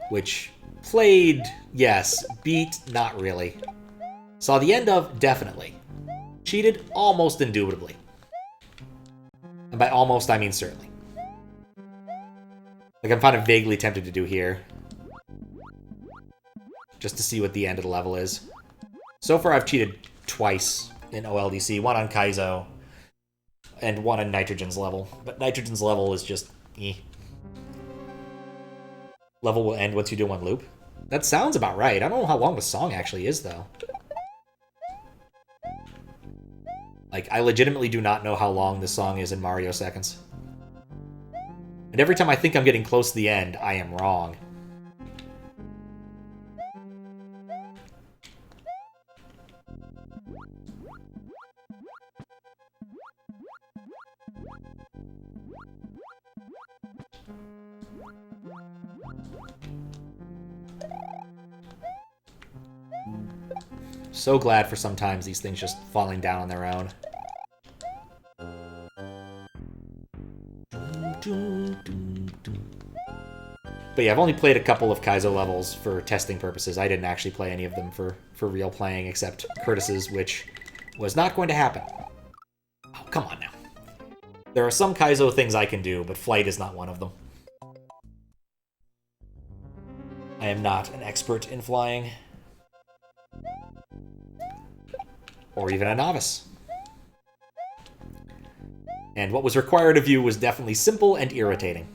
Which played, yes. Beat, not really. Saw the end of, definitely. Cheated, almost indubitably. And by almost, I mean certainly. Like, I'm kind of vaguely tempted to do here. Just to see what the end of the level is. So far, I've cheated twice in OLDC. One on Kaizo, and one on Nitrogen's level. But Nitrogen's level is just eh. Level will end once you do one loop. That sounds about right. I don't know how long the song actually is, though. Like, I legitimately do not know how long this song is in Mario seconds. And every time I think I'm getting close to the end, I am wrong. So glad for sometimes these things just falling down on their own. But yeah, I've only played a couple of Kaizo levels for testing purposes. I didn't actually play any of them for real playing, except Curtis's, which was not going to happen. Oh, come on now. There are some Kaizo things I can do, but flight is not one of them. I am not an expert in flying. Or even a novice. And what was required of you was definitely simple and irritating.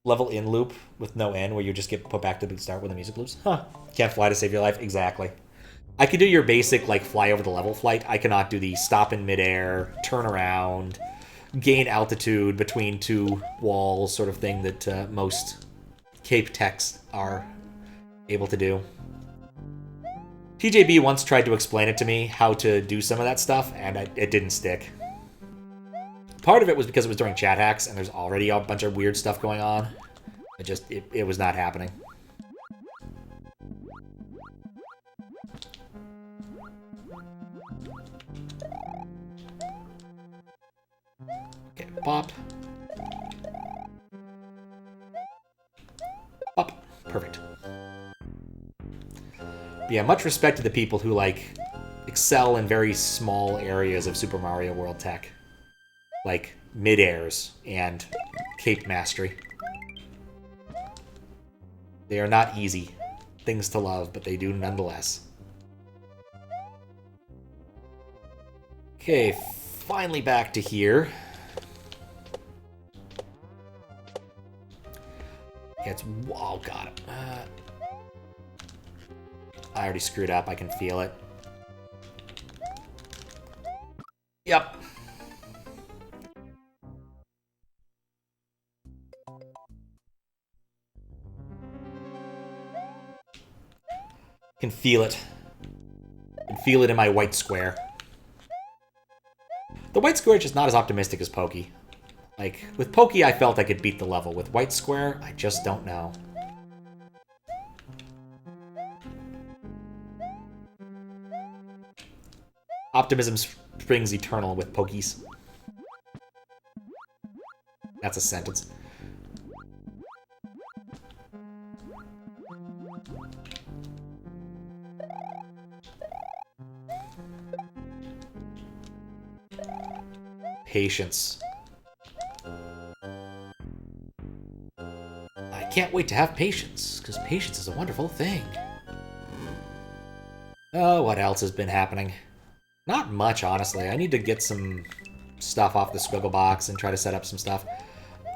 Level in loop with no end, where you just get put back to the start when the music loops? Huh. Can't fly to save your life? Exactly. I could do your basic, like, fly over the level flight. I cannot do the stop in midair, turn around, gain altitude between two walls sort of thing that most Cape techs are able to do. TJB once tried to explain it to me, how to do some of that stuff, and it didn't stick. Part of it was because it was during chat hacks, and there's already a bunch of weird stuff going on. It was not happening. Okay, pop. Up. Perfect. But yeah, much respect to the people who, like, excel in very small areas of Super Mario World tech. Like, mid-airs and cape mastery. They are not easy things to love, but they do nonetheless. Okay, finally back to here. It's... Oh, God. I already screwed up. I can feel it. Yep. Can feel it. Can feel it in my white square. The white square is just not as optimistic as Pokey. Like, with Pokey, I felt I could beat the level. With white square, I just don't know. Optimism springs eternal with Pokies. That's a sentence. Patience. I can't wait to have patience, because patience is a wonderful thing. Oh, what else has been happening? Not much, honestly. I need to get some stuff off the Squiggle box and try to set up some stuff.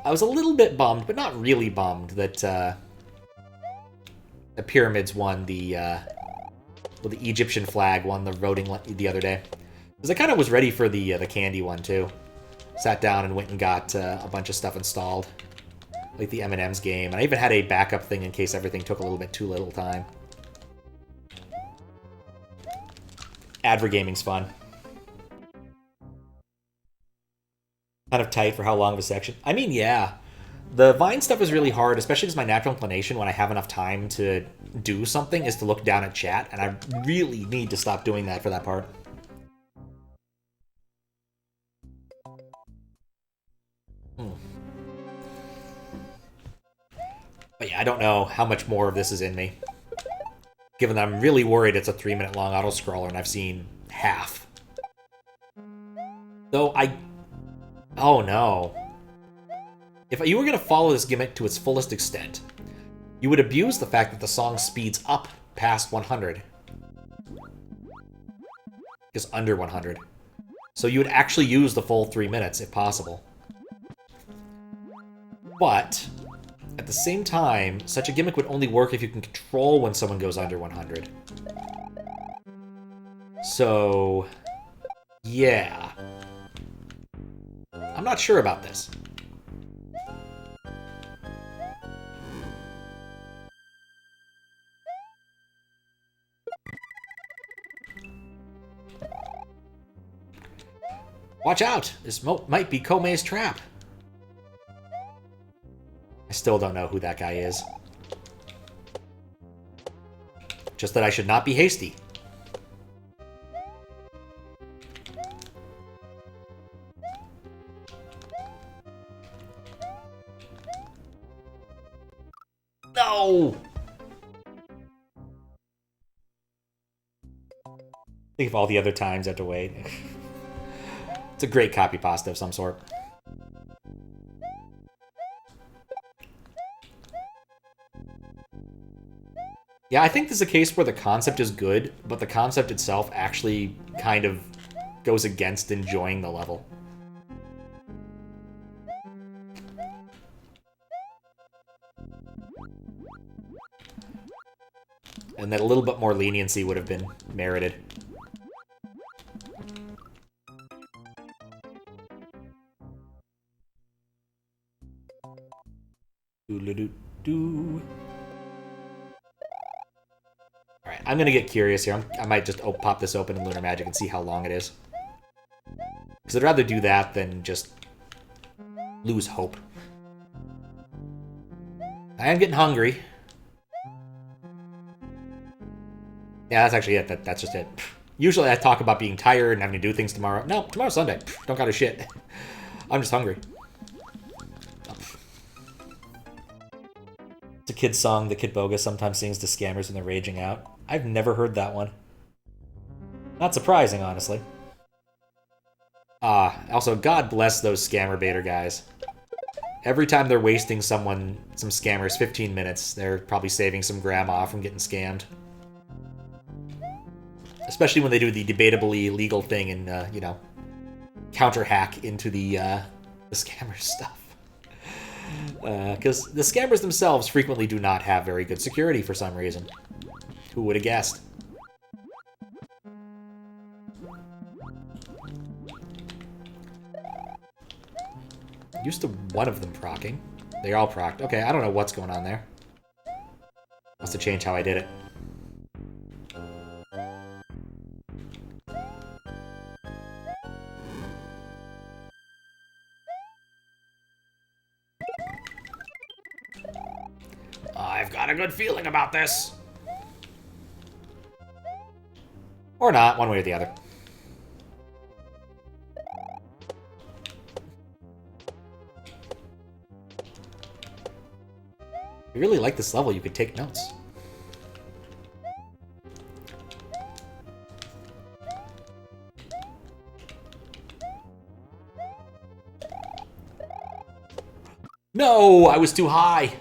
I was a little bit bummed, but not really bummed, that the Pyramids won the Egyptian flag won the voting the other day. Because I kind of was ready for the candy one, too. Sat down and went and got a bunch of stuff installed. Like the M&M's game. And I even had a backup thing in case everything took a little bit too little time. Advergaming's fun. Kind of tight for how long of a section. I mean, yeah. The Vine stuff is really hard, especially because my natural inclination when I have enough time to do something is to look down at chat, and I really need to stop doing that for that part. But yeah, I don't know how much more of this is in me. Given that I'm really worried it's a 3-minute long auto-scroller and I've seen half. Though oh no. If you were going to follow this gimmick to its fullest extent, you would abuse the fact that the song speeds up past 100. Just under 100. So you would actually use the full 3 minutes if possible. But at the same time, such a gimmick would only work if you can control when someone goes under 100. So, yeah. I'm not sure about this. Watch out! This might be Komei's trap. I still don't know who that guy is. Just that I should not be hasty. No! Think of all the other times I have to wait. It's a great copy pasta of some sort. Yeah, I think this is a case where the concept is good, but the concept itself actually kind of goes against enjoying the level. And that a little bit more leniency would have been merited. Doo-doo-doo-doo. Alright, I'm gonna get curious here. I might just pop this open in Lunar Magic and see how long it is. Because I'd rather do that than just lose hope. I am getting hungry. Yeah, that's actually it. That's just it. Usually I talk about being tired and having to do things tomorrow. No, tomorrow's Sunday. Don't got a shit. I'm just hungry. It's a kid's song that Kid Bogus sometimes sings to scammers when they're raging out. I've never heard that one. Not surprising, honestly. Also, God bless those scammer baiter guys. Every time they're wasting some scammers 15 minutes, they're probably saving some grandma from getting scammed. Especially when they do the debatably illegal thing and, you know, counter-hack into the scammer stuff. Because the scammers themselves frequently do not have very good security for some reason. Who would have guessed? Used to one of them procking. They're all procced. Okay, I don't know what's going on there. Must have changed how I did it. I've got a good feeling about this. Or not, one way or the other. If you really like this level, you could take notes. No, I was too high.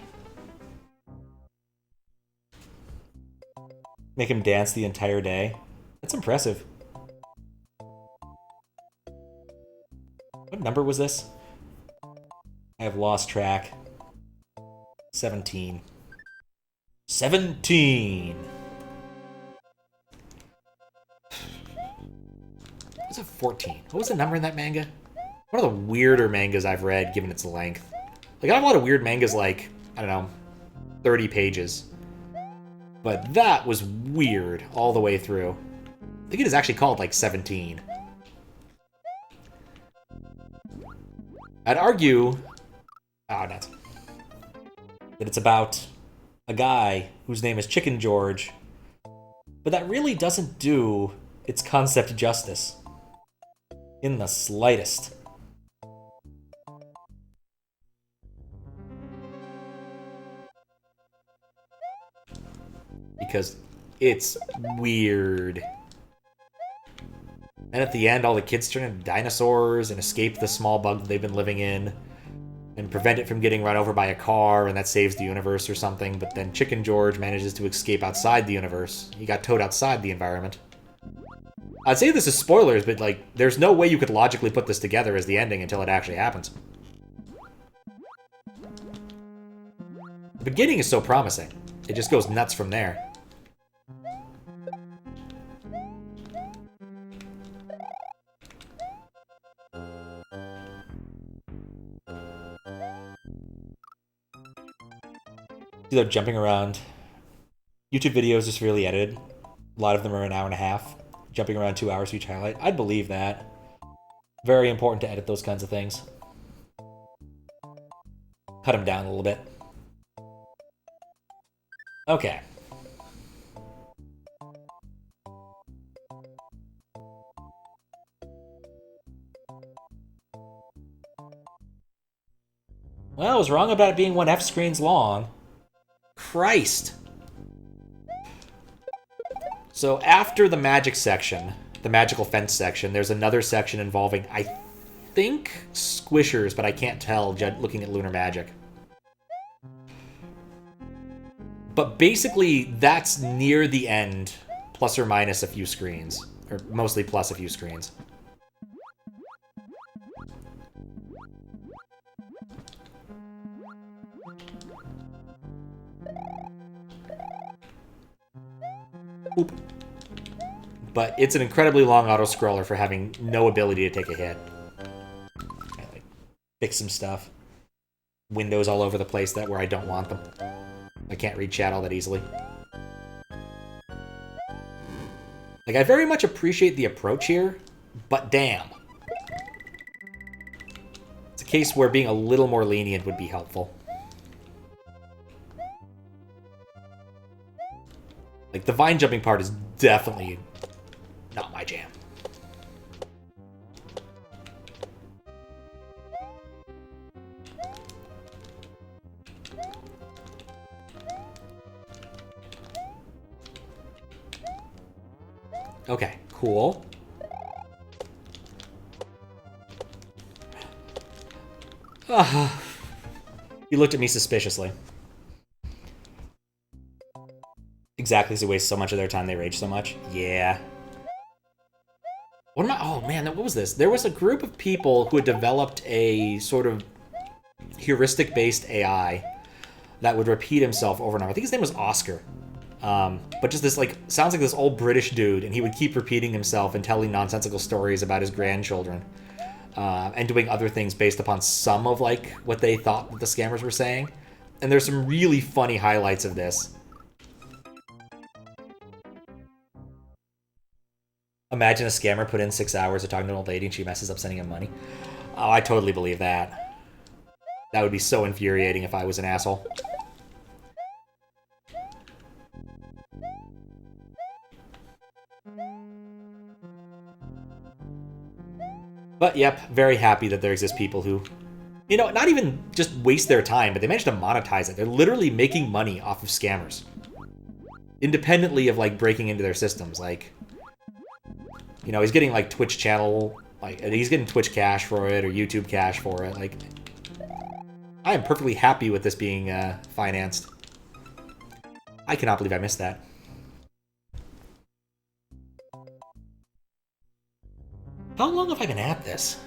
Make him dance the entire day. That's impressive. What number was this? I have lost track. 17. 17! Was it 14? What was the number in that manga? One of the weirder mangas I've read, given its length. Like, I have a lot of weird mangas like, I don't know, 30 pages. But that was weird all the way through. I think it is actually called, like, 17. I'd argue... Oh, nuts. that it's about a guy whose name is Chicken George, but that really doesn't do its concept justice in the slightest. Because it's weird. And at the end, all the kids turn into dinosaurs and escape the small bug that they've been living in and prevent it from getting run over by a car, and that saves the universe or something. But then Chicken George manages to escape outside the universe. He got towed outside the environment. I'd say this is spoilers, but, like, there's no way you could logically put this together as the ending until it actually happens. The beginning is so promising. It just goes nuts from there. See, they're jumping around. YouTube videos are severely edited. A lot of them are an hour and a half. Jumping around 2 hours for each highlight. I'd believe that. Very important to edit those kinds of things. Cut them down a little bit. Okay. Well, I was wrong about it being 1 F screens long. Christ! So after the magic section, the magical fence section, there's another section involving, I think, squishers, but I can't tell looking at Lunar Magic. But basically, that's near the end, plus or minus a few screens. Or mostly plus a few screens. Oop. But it's an incredibly long auto-scroller for having no ability to take a hit. I, like, fix some stuff. Windows all over the place where I don't want them. I can't read chat all that easily. Like, I very much appreciate the approach here, but damn. It's a case where being a little more lenient would be helpful. Like, the vine jumping part is definitely not my jam. Okay, cool. He looked at me suspiciously. Exactly, so they waste so much of their time, they rage so much. Yeah. What am I... Oh, man, what was this? There was a group of people who had developed a sort of heuristic-based AI that would repeat himself over and over. I think his name was Oscar. But just this, like, sounds like this old British dude, and he would keep repeating himself and telling nonsensical stories about his grandchildren. And doing other things based upon some of, like, what they thought that the scammers were saying. And there's some really funny highlights of this. Imagine a scammer put in 6 hours of talking to an old lady and she messes up sending him money. Oh, I totally believe that. That would be so infuriating if I was an asshole. But, yep, very happy that there exist people who, you know, not even just waste their time, but they manage to monetize it. They're literally making money off of scammers. Independently of, like, breaking into their systems. Like, you know, he's getting, like, Twitch channel, like, he's getting Twitch cash for it, or YouTube cash for it. Like, I am perfectly happy with this being financed. I cannot believe I missed that. How long have I been at this?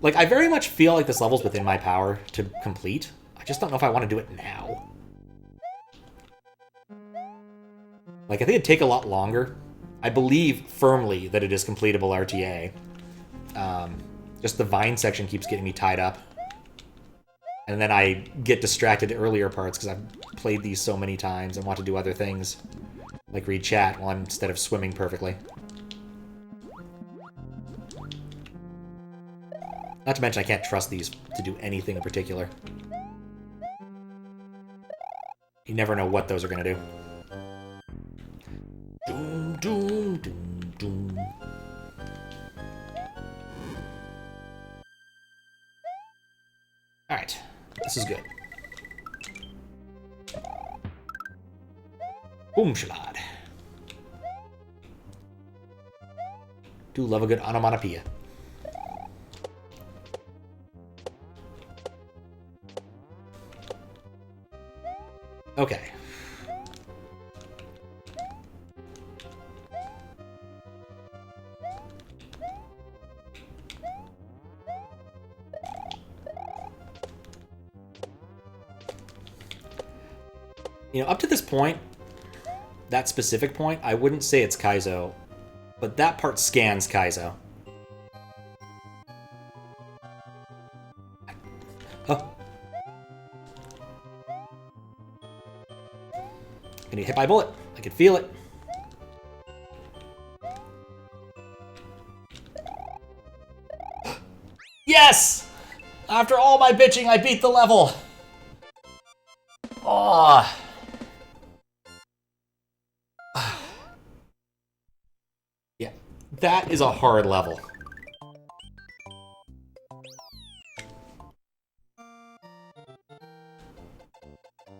Like, I very much feel like this level's within my power to complete. I just don't know if I want to do it now. Like, I think it'd take a lot longer. I believe firmly that it is completable RTA. Just the vine section keeps getting me tied up. And then I get distracted at earlier parts because I've played these so many times and want to do other things. Like read chat while I'm instead of swimming perfectly. Not to mention I can't trust these to do anything in particular. You never know what those are going to do. Doom, doom, doom, doom. Alright, this is good. Boomschlad. Do love a good onomatopoeia. Okay. You know, up to this point, that specific point, I wouldn't say it's Kaizo, but that part scans Kaizo. Oh. Gonna get hit by a bullet. I could feel it. Yes! After all my bitching, I beat the level! Oh. Yeah, that is a hard level.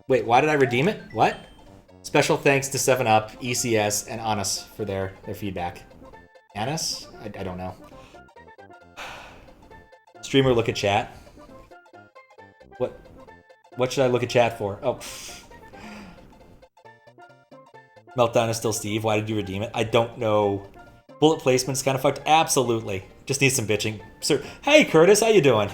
Wait, why did I redeem it? What? Special thanks to 7up, ECS, and Anus for their feedback. Anus? I don't know. Streamer, look at chat. What should I look at chat for? Oh. Meltdown is still Steve. Why did you redeem it? I don't know. Bullet placement's kind of fucked. Absolutely. Just need some bitching. Sir, hey Curtis, how you doing?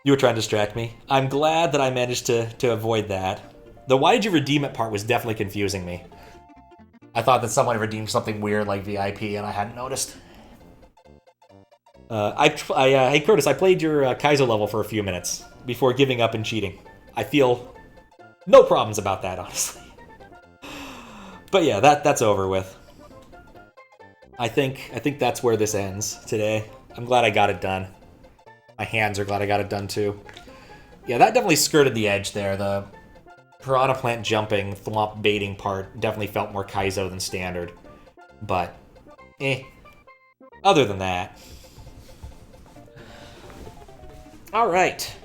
You were trying to distract me. I'm glad that I managed to avoid that. The why did you redeem it part was definitely confusing me. I thought that someone redeemed something weird like VIP and I hadn't noticed. Hey Curtis, I played your Kaizo level for a few minutes before giving up and cheating. I feel no problems about that, honestly. But yeah, that's over with. I think that's where this ends today. I'm glad I got it done. My hands are glad I got it done too. Yeah, that definitely skirted the edge there. The piranha plant jumping, thwomp baiting part definitely felt more Kaizo than standard. But, other than that. Alright.